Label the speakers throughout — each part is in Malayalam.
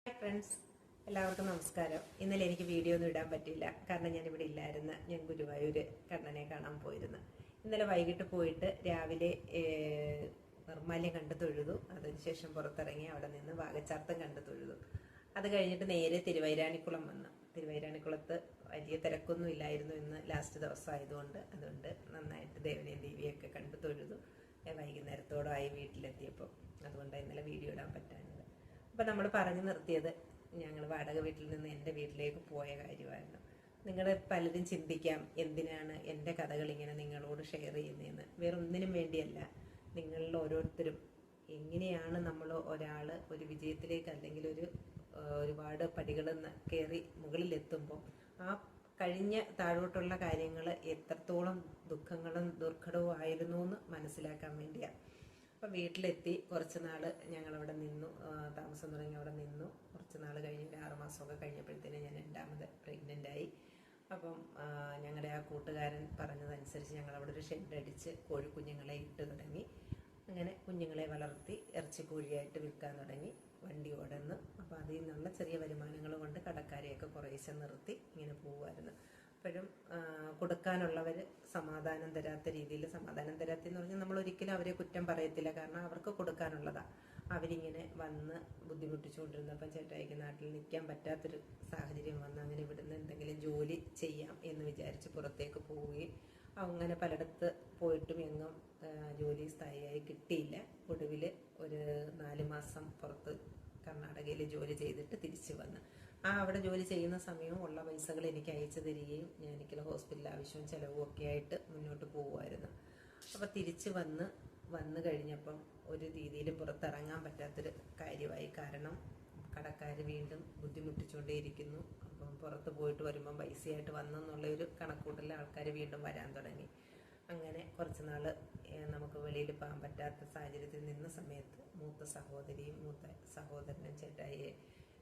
Speaker 1: ഹായ് ഫ്രണ്ട്സ്, എല്ലാവർക്കും നമസ്കാരം. ഇന്നലെ എനിക്ക് വീഡിയോ ഒന്നും ഇടാൻ പറ്റിയില്ല, കാരണം ഞാൻ ഇവിടെ ഇല്ലായിരുന്നു. ഞാൻ ഗുരുവായൂർ കണ്ണനെ കാണാൻ പോയിരുന്നു. ഇന്നലെ വൈകിട്ട് പോയിട്ട് രാവിലെ നിർമ്മാല്യം കണ്ടു തൊഴുതു. അതിനുശേഷം പുറത്തിറങ്ങി അവിടെ നിന്ന് വാകച്ചാർത്തം കണ്ടു തൊഴുതു. അത് കഴിഞ്ഞിട്ട് നേരെ തിരുവൈരാണിക്കുളം വന്നു. തിരുവൈരാണിക്കുളത്ത് വലിയ തിരക്കൊന്നും ഇല്ലായിരുന്നു. ഇന്ന് ലാസ്റ്റ് ദിവസമായതുകൊണ്ട് നന്നായിട്ട് ദേവനെയും ദേവിയൊക്കെ കണ്ടു തൊഴുതു. വൈകുന്നേരത്തോടമായി വീട്ടിലെത്തിയപ്പോൾ. അതുകൊണ്ട് ഇന്നലെ വീഡിയോ ഇടാൻ പറ്റാഞ്ഞത്. അപ്പം നമ്മൾ പറഞ്ഞു നിർത്തിയത് ഞങ്ങൾ വാടക വീട്ടിൽ നിന്ന് എൻ്റെ വീട്ടിലേക്ക് പോയ കാര്യമായിരുന്നു. നിങ്ങൾ പലരും ചിന്തിക്കാം, എന്തിനാണ് എൻ്റെ കഥകൾ ഇങ്ങനെ നിങ്ങളോട് ഷെയർ ചെയ്യുന്നതെന്ന്. വേറൊന്നിനും വേണ്ടിയല്ല. നിങ്ങളിൽ ഓരോരുത്തരും എങ്ങനെയാണ് നമ്മൾ ഒരാൾ ഒരു വിജയത്തിലേക്ക് അല്ലെങ്കിൽ ഒരുപാട് പടികൾ കയറി മുകളിലെത്തുമ്പോൾ ആ കഴിഞ്ഞ താഴോട്ടുള്ള കാര്യങ്ങൾ എത്രത്തോളം ദുഃഖങ്ങളും ദുർഘടവും ആയിരുന്നു എന്ന് മനസ്സിലാക്കാൻ വേണ്ടിയാണ്. അപ്പം വീട്ടിലെത്തി കുറച്ച് നാൾ ഞങ്ങളവിടെ നിന്നു. താമസം തുടങ്ങി അവിടെ നിന്നു. കുറച്ച് നാൾ കഴിഞ്ഞ് 6 മാസമൊക്കെ കഴിഞ്ഞപ്പോഴത്തേനും ഞാൻ രണ്ടാമത് പ്രഗ്നൻ്റായി. അപ്പം ഞങ്ങളുടെ ആ കൂട്ടുകാരൻ പറഞ്ഞതനുസരിച്ച് ഞങ്ങളവിടെ ഒരു ഷെഡ് അടിച്ച് കോഴിക്കുഞ്ഞുങ്ങളെ ഇട്ട് തുടങ്ങി. അങ്ങനെ കുഞ്ഞുങ്ങളെ വളർത്തി ഇറച്ചിക്കോഴിയായിട്ട് വിൽക്കാൻ തുടങ്ങി. വണ്ടി ഓടുന്നു. അപ്പോൾ അതിൽ നിന്നുള്ള ചെറിയ വരുമാനങ്ങൾ കൊണ്ട് കടക്കാരെയൊക്കെ കുറേശ്ശെ നിർത്തി ഇങ്ങനെ പോവുമായിരുന്നു. അപ്പോഴും കൊടുക്കാനുള്ളവർ സമാധാനം തരാത്ത രീതിയിൽ, സമാധാനം തരാത്തെന്ന് പറഞ്ഞാൽ നമ്മൾ ഒരിക്കലും അവരെ കുറ്റം പറയത്തില്ല, കാരണം അവർക്ക് കൊടുക്കാനുള്ളതാണ്. അവരിങ്ങനെ വന്ന് ബുദ്ധിമുട്ടിച്ചുകൊണ്ടിരുന്നപ്പം ചേട്ടായിക്ക് നാട്ടിൽ നിൽക്കാൻ പറ്റാത്തൊരു സാഹചര്യം വന്ന് അങ്ങനെ ഇവിടുന്ന് എന്തെങ്കിലും ജോലി ചെയ്യാം എന്ന് വിചാരിച്ച് പുറത്തേക്ക് പോവുകയും അങ്ങനെ പലയിടത്ത് പോയിട്ടും എങ്ങും ജോലി സ്ഥായിയായി കിട്ടിയില്ല. ഒടുവിൽ ഒരു 4 മാസം പുറത്ത് കർണാടകയിൽ ജോലി ചെയ്തിട്ട് തിരിച്ചു വന്ന് അവിടെ ജോലി ചെയ്യുന്ന സമയവും ഉള്ള പൈസകൾ എനിക്ക് അയച്ചു തരികയും എനിക്കുള്ള ഹോസ്പിറ്റൽ ആവശ്യവും ചിലവും ഒക്കെ ആയിട്ട് മുന്നോട്ട് പോകുമായിരുന്നു. അപ്പോൾ തിരിച്ച് വന്ന് കഴിഞ്ഞപ്പം ഒരു രീതിയിലും പുറത്തിറങ്ങാൻ പറ്റാത്തൊരു കാര്യമായി. കാരണം കടക്കാർ വീണ്ടും ബുദ്ധിമുട്ടിച്ചുകൊണ്ടേയിരിക്കുന്നു. അപ്പം പുറത്ത് പോയിട്ട് വരുമ്പം പൈസയായിട്ട് വന്നെന്നുള്ളൊരു കണക്കൂട്ടൽ ആൾക്കാർ വീണ്ടും വരാൻ തുടങ്ങി. അങ്ങനെ കുറച്ച് നാൾ നമുക്ക് വെളിയിൽ പോകാൻ പറ്റാത്ത സാഹചര്യത്തിൽ നിന്ന സമയത്ത് മൂത്ത സഹോദരനും ചേട്ടായിയെ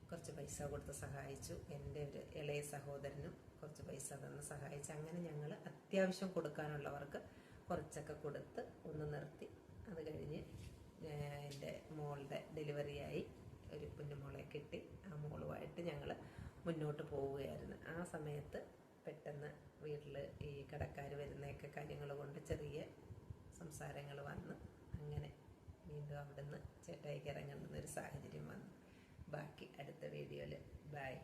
Speaker 1: കുറച്ച് പൈസ കൊടുത്ത് സഹായിച്ചു. എൻ്റെ ഒരു ഇളയ സഹോദരനും കുറച്ച് പൈസ തന്ന് സഹായിച്ചു. അങ്ങനെ ഞങ്ങൾ അത്യാവശ്യം കൊടുക്കാനുള്ളവർക്ക് കുറച്ചൊക്കെ കൊടുത്ത് ഒന്ന് നിർത്തി. അത് കഴിഞ്ഞ് എൻ്റെ മോളുടെ ഡെലിവറിയായി. ഒരു കുഞ്ഞുമോളെ കിട്ടി. ആ മോളുമായിട്ട് ഞങ്ങൾ മുന്നോട്ട് പോവുകയായിരുന്നു. ആ സമയത്ത് പെട്ടെന്ന് വീട്ടിൽ ഈ കടക്കാർ വരുന്നതൊക്കെ കാര്യങ്ങൾ കൊണ്ട് ചെറിയ സംസാരങ്ങൾ വന്ന് അങ്ങനെ വീണ്ടും അവിടുന്ന് ചേട്ടായിക്ക് ഇറങ്ങുന്നൊരു സാഹചര്യം വന്നു. ബാക്കി അടുത്ത വീഡിയോയിൽ. ബൈ.